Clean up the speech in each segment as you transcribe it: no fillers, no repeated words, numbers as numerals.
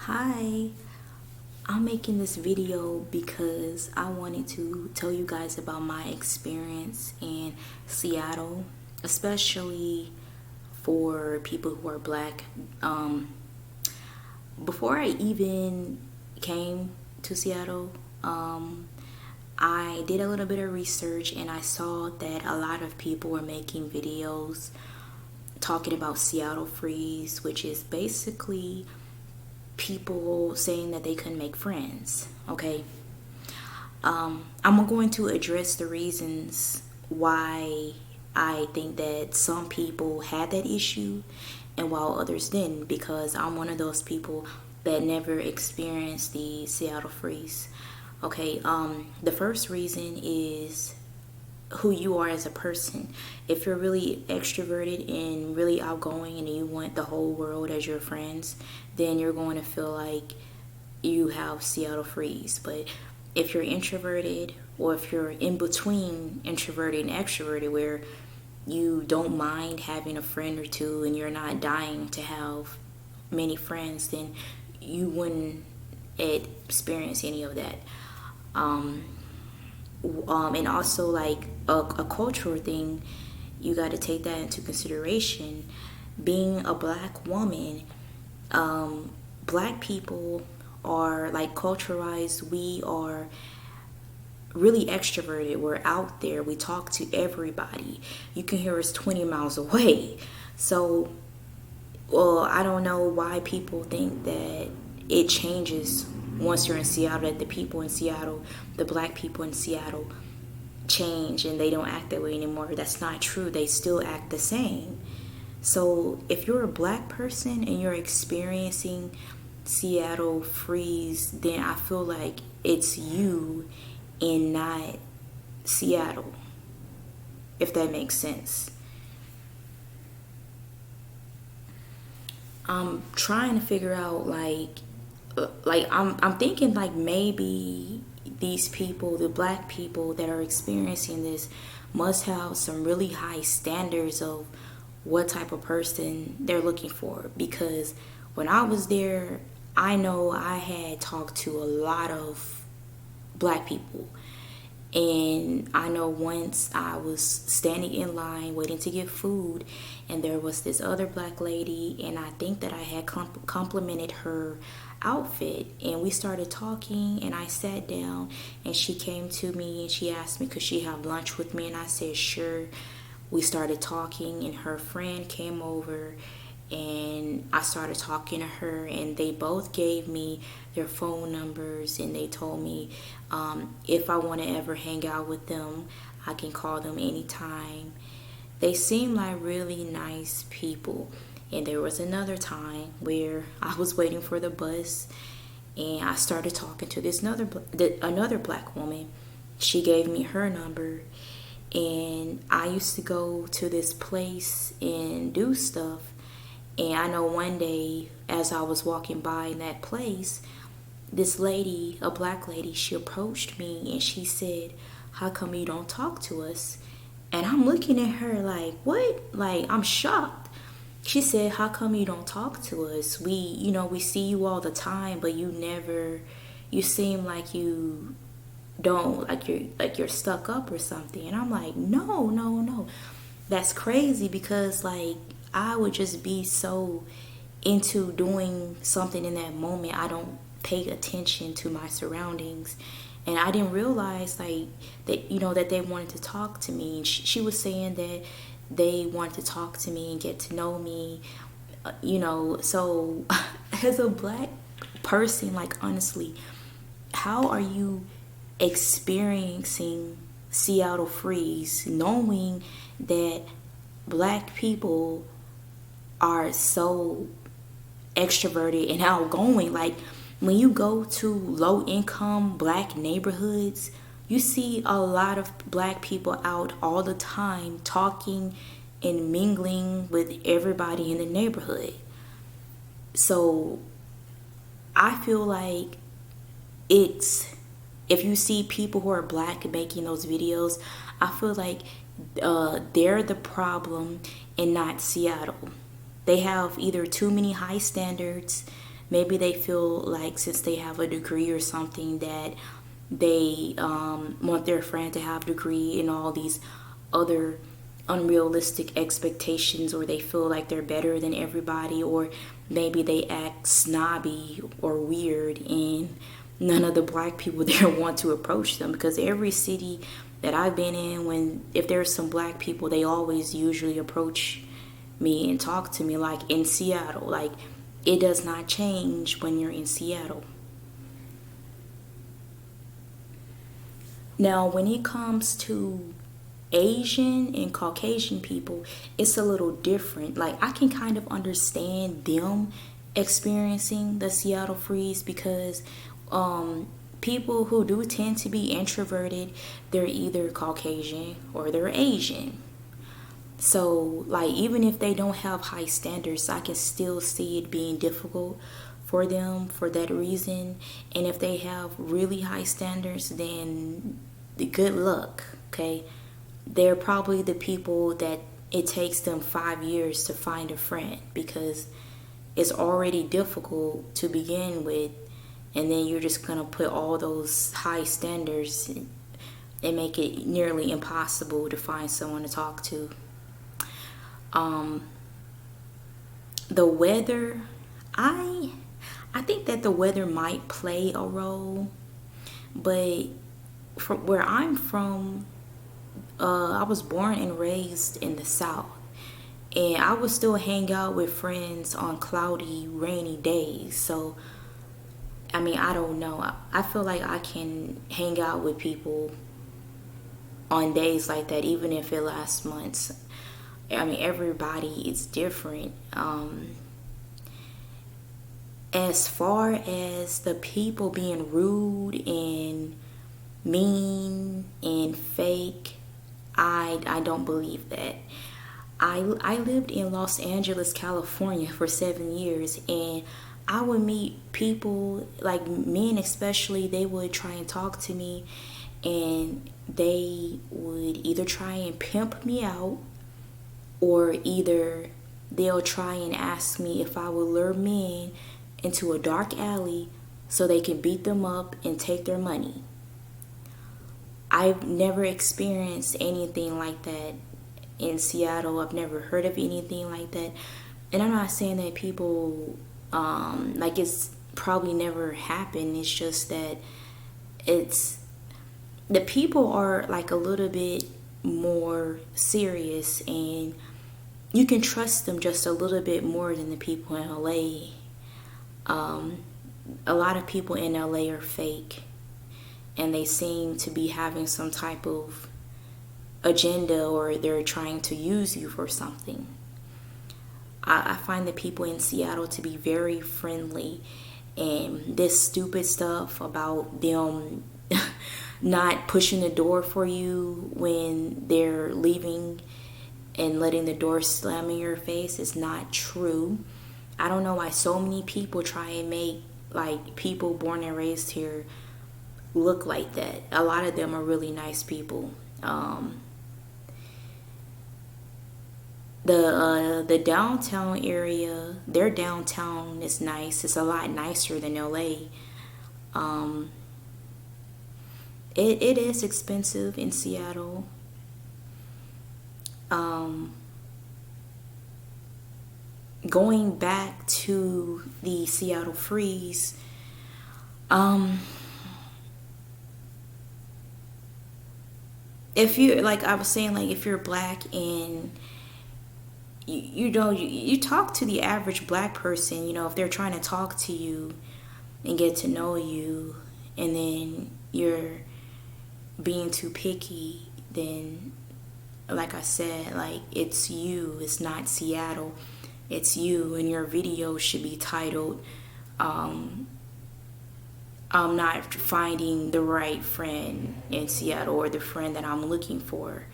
Hi, I'm making this video because I wanted to tell you guys about my experience in Seattle, especially for people who are black. Before I even came to Seattle, I did a little bit of research and I saw that a lot of people were making videos talking about Seattle Freeze, which is basically people saying that they couldn't make friends. Okay, I'm going to address the reasons why I think that some people had that issue and while others didn't, because I'm one of those people that never experienced the Seattle freeze. Okay, the first reason is who you are as a person. If you're really extroverted and really outgoing and you want the whole world as your friends, then you're going to feel like you have Seattle freeze. But if you're introverted, or if you're in between introverted and extroverted, where you don't mind having a friend or two and you're not dying to have many friends, then you wouldn't experience any of that. And also, like a cultural thing, you got to take that into consideration. Being a black woman, black people are like culturalized. We are really extroverted. We're out there. We talk to everybody. You can hear us 20 miles away. So, well, I don't know why people think that it changes once you're in Seattle, that the people in Seattle, the black people in Seattle, change and they don't act that way anymore. That's not true. They still act the same. So if you're a black person and you're experiencing Seattle freeze, then I feel like it's you and not Seattle, if that makes sense. I'm trying to figure out I'm thinking like maybe these people, the black people that are experiencing this, must have some really high standards of what type of person they're looking for, because when I was there, I know I had talked to a lot of black people. And I know once I was standing in line waiting to get food, and there was this other black lady, and I think that I had complimented her outfit. And we started talking, and I sat down, and she came to me and she asked me, could she have lunch with me? And I said, sure. We started talking, and her friend came over and I started talking to her, and they both gave me their phone numbers, and they told me if I want to ever hang out with them, I can call them anytime. They seem like really nice people. And there was another time where I was waiting for the bus, and I started talking to this another black woman. She gave me her number, and I used to go to this place and do stuff. And I know one day, as I was walking by in that place, this lady, a black lady, she approached me and she said, how come you don't talk to us? And I'm looking at her like, what? Like, I'm shocked. She said, how come you don't talk to us? We see you all the time, but you seem like you don't, like you're stuck up or something. And I'm like, no, no, no. That's crazy, because like I would just be so into doing something in that moment. I don't pay attention to my surroundings. And I didn't realize like that, that they wanted to talk to me. And she was saying that they wanted to talk to me and get to know me, so as a black person, like honestly, how are you experiencing Seattle freeze knowing that black people are so extroverted and outgoing? Like when you go to low income black neighborhoods, you see a lot of black people out all the time talking and mingling with everybody in the neighborhood. So I feel like it's, if you see people who are black making those videos, I feel like they're the problem and not Seattle. They have either too many high standards, maybe they feel like since they have a degree or something that they want their friend to have a degree and all these other unrealistic expectations, or they feel like they're better than everybody, or maybe they act snobby or weird and none of the black people there want to approach them. Because every city that I've been in, when if there's some black people, they always usually approach me and talk to me. Like in Seattle, like it does not change when you're in Seattle. Now when it comes to Asian and Caucasian people, it's a little different. Like I can kind of understand them experiencing the Seattle freeze because people who do tend to be introverted, they're either Caucasian or they're Asian. So like even if they don't have high standards, I can still see it being difficult for them for that reason. And if they have really high standards, then good luck, okay? They're probably the people that it takes them 5 years to find a friend because it's already difficult to begin with, and then you're just gonna put all those high standards and make it nearly impossible to find someone to talk to. The weather, I think that the weather might play a role, but from where I'm from, I was born and raised in the South, and I would still hang out with friends on cloudy, rainy days. So, I mean, I don't know. I feel like I can hang out with people on days like that, even if it lasts months. I mean, everybody is different. As far as the people being rude and mean and fake, I don't believe that. I lived in Los Angeles, California for 7 years, and I would meet people, like men especially, they would try and talk to me, and they would either try and pimp me out, or either they'll try and ask me if I would lure men into a dark alley so they can beat them up and take their money. I've never experienced anything like that in Seattle. I've never heard of anything like that. And I'm not saying that people, like it's probably never happened. It's just that the people are like a little bit more serious, and you can trust them just a little bit more than the people in LA. A lot of people in LA are fake, and they seem to be having some type of agenda, or they're trying to use you for something. I find the people in Seattle to be very friendly, and this stupid stuff about them not pushing the door for you when they're leaving and letting the door slam in your face is not true. I don't know why so many people try and make like people born and raised here look like that. A lot of them are really nice people. The downtown area, their downtown is nice. It's a lot nicer than LA. It is expensive in Seattle. Going back to the Seattle freeze, if you, like I was saying, like if you're black and you talk to the average black person, if they're trying to talk to you and get to know you, and then you're being too picky, then like I said, like it's you, it's not Seattle, it's you, and your video should be titled I'm not finding the right friend in Seattle, or the friend that I'm looking for,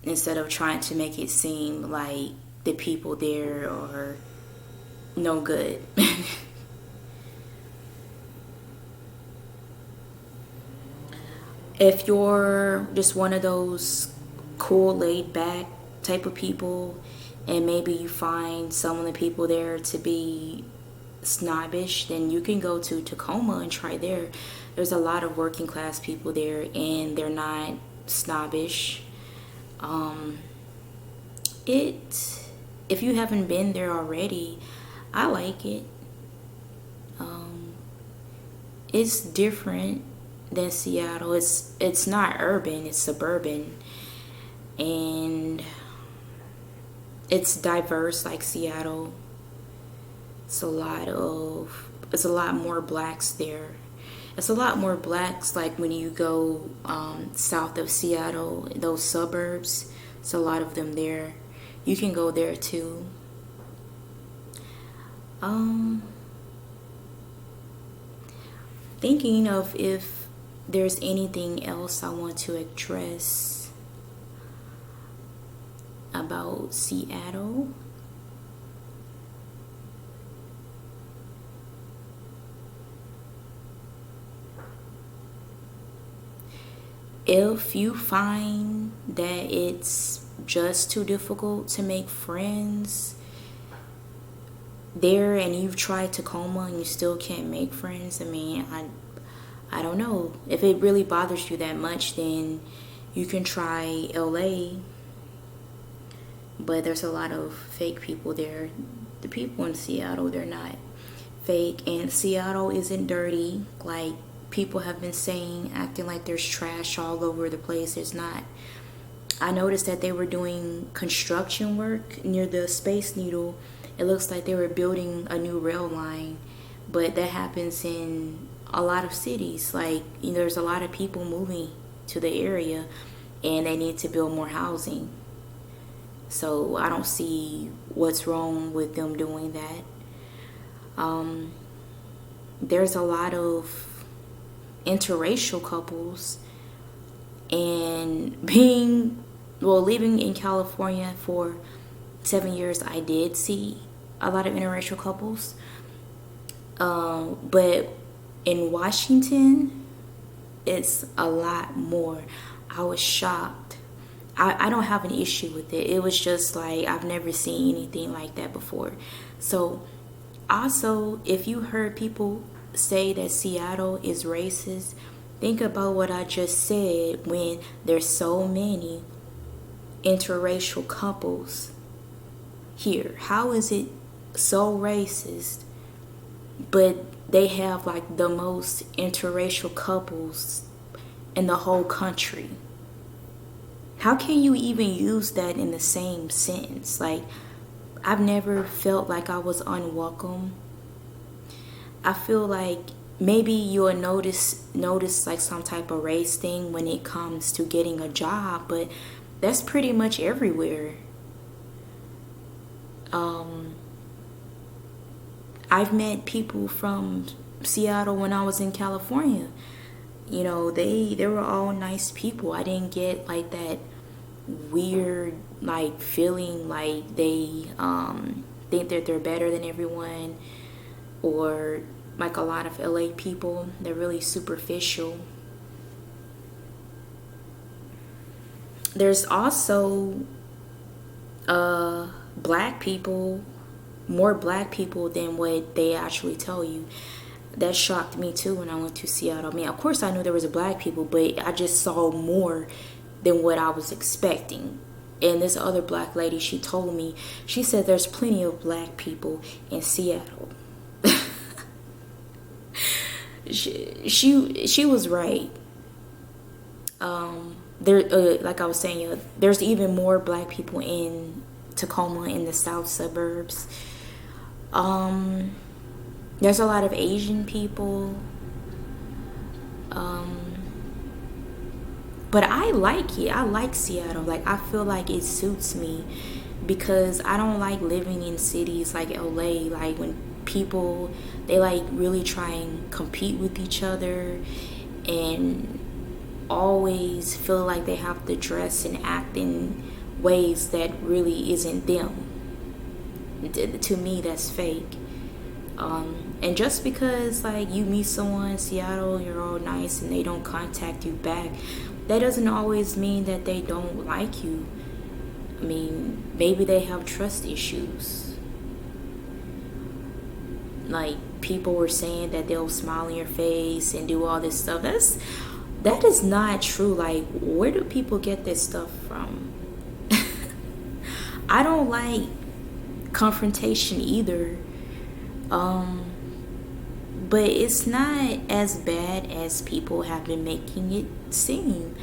instead of trying to make it seem like the people there are no good. If you're just one of those cool, laid back type of people, and maybe you find some of the people there to be snobbish, then you can go to Tacoma and try there. There's a lot of working class people there, and they're not snobbish. It If you haven't been there already, I like it. It's different than Seattle. It's not urban, it's suburban, and it's diverse like Seattle. It's a lot more blacks there. It's a lot more blacks like when you go south of Seattle, those suburbs. It's a lot of them there. You can go there too. Thinking of if there's anything else I want to address about Seattle. If you find that it's just too difficult to make friends there, and you've tried Tacoma and you still can't make friends, I don't know. If it really bothers you that much, then you can try LA. But there's a lot of fake people there. The people in Seattle, they're not fake. And Seattle isn't dirty like people have been saying, acting like there's trash all over the place. There's not. I noticed that they were doing construction work near the Space Needle. It looks like they were building a new rail line, but that happens in a lot of cities. Like, there's a lot of people moving to the area, and they need to build more housing. So I don't see what's wrong with them doing that. There's a lot of interracial couples, and living in California for 7 years, I did see a lot of interracial couples. But in Washington, it's a lot more. I was shocked. I don't have an issue with it. It was just like, I've never seen anything like that before. So also, if you heard people say that Seattle is racist, think about what I just said. When there's so many interracial couples here, how is it so racist, but they have like the most interracial couples in the whole country? How can you even use that in the same sentence? Like, I've never felt like I was unwelcome. I feel like maybe you'll notice like some type of race thing when it comes to getting a job, but that's pretty much everywhere. I've met people from Seattle when I was in California. They were all nice people. I didn't get like that weird like feeling like they think that they're better than everyone, or like a lot of LA people, they're really superficial. There's also black people, more black people than what they actually tell you. That shocked me too when I went to Seattle. Of course I knew there was a black people, but I just saw more than what I was expecting. And this other black lady, she told me, she said there's plenty of black people in Seattle. she was right. Like I was saying, there's even more black people in Tacoma, in the south suburbs. There's a lot of Asian people. But I like it. I like Seattle. Like, I feel like it suits me, because I don't like living in cities like LA. Like, when people, they like really try and compete with each other and always feel like they have to dress and act in ways that really isn't them. To me, that's fake. And just because like you meet someone in Seattle, you're all nice, and they don't contact you back, that doesn't always mean that they don't like you. Maybe they have trust issues. like people were saying that they'll smile in your face and do all this stuff. That is not true. Like, where do people get this stuff from? I don't like confrontation either. But it's not as bad as people have been making it seem.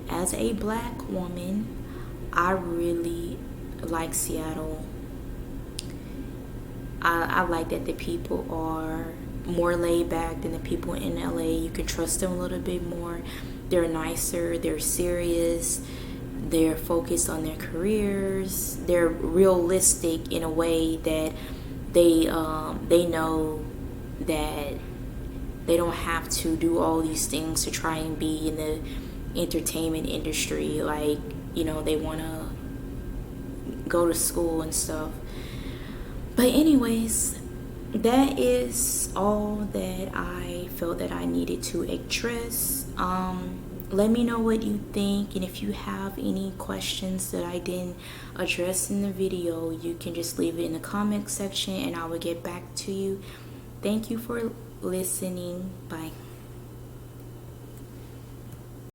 As a black woman, I really like Seattle. I like that the people are more laid back than the people in LA. You can trust them a little bit more. They're nicer, they're serious, they're focused on their careers, they're realistic in a way that they know that they don't have to do all these things to try and be in the entertainment industry. Like, they want to go to school and stuff. But anyways, that is all that I felt that I needed to address. Let me know what you think, and if you have any questions that I didn't address in the video, you can just leave it in the comment section and I will get back to you. Thank you for listening. Bye.